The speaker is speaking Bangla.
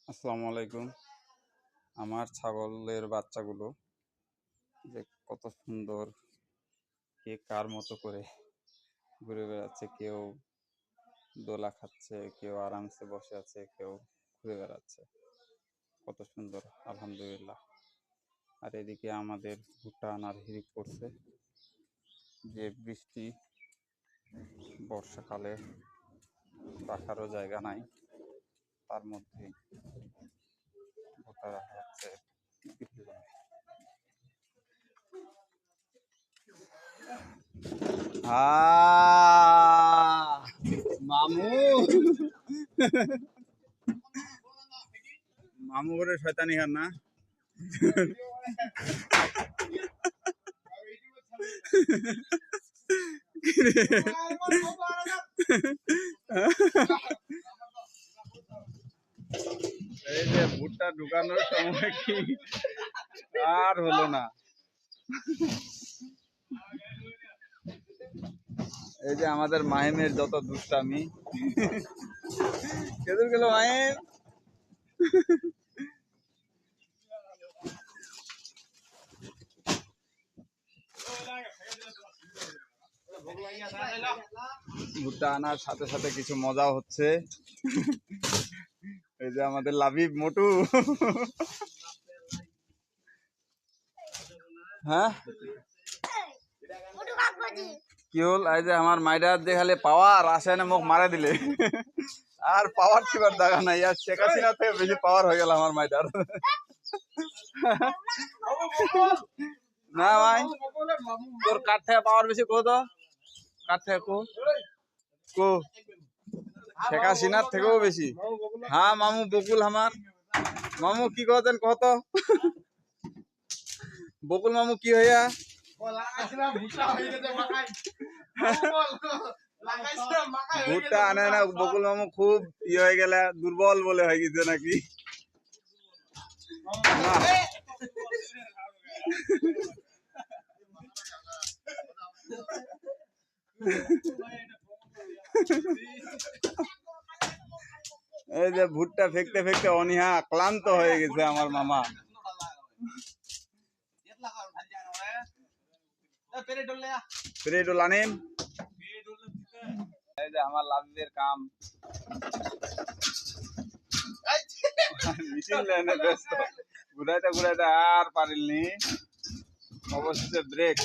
আসসালামু আলাইকুম। আমার ছাগলের বাচ্চাগুলো যে কত সুন্দর, কে কার মতো করে ঘুরে বেড়াচ্ছে। কেউ দোলা খাচ্ছে, কেউ আরামসে বসে আছে, কেউ ঘুরে বেড়াচ্ছে। কত সুন্দর, আলহামদুলিল্লাহ। আর এদিকে আমাদের ভুট্টা আনার হিড়িক করছে। যে বৃষ্টি, বর্ষাকালে রাখারও জায়গা নাই, তার মধ্যেই ভুট্টা রাখা হচ্ছে। মামু মামু করে শয়তানি খান না। এই যে ভুট্টা ঢুকানোর সময় কি আর হলো না। এই যে আমাদের মাহিমের যত দুষ্টামি। কেদুর গেল মাহিম। ভুট্টা আনার সাথে সাথে কিছু মজাও হচ্ছে। এই যে আমাদের লাবিব মোটু। হ্যাঁ কি হল? এই যে আমার মাইডার দেখালে পাওয়ার আসে না, মুখ মারা দিলে আর পাওয়ার ছিবার দেখা নাই। আর শেখ হাসিনা থেকে বেশি পাওয়ার হয়ে গেল আমার মাইডার। না ভাই, তোর কার থেকে পাওয়ার বেশি কো তো, কার থেকে কো কো শেখ হাসিনার থেকেও বেশি। হ্যাঁ মামু বকুল আমার মামু কি কতেন কত বকুল মামু কি হইয়া ভুট্টা আনে না। বকুল মামু খুব ইয়ে হয়ে গেলে, দুর্বল বলে হয়ে গেছে নাকি। এই যে ভুট্টা ফেকতে ফেকতে অনীহা ক্লান্ত হয়ে গেছে আমার মামা। এই যে আমার লাভের কাম মিছিল লেনে ব্যস্ত, ঘুরাইতে ঘুরাইতে আর পারিলনি, অবশেষে ব্রেক।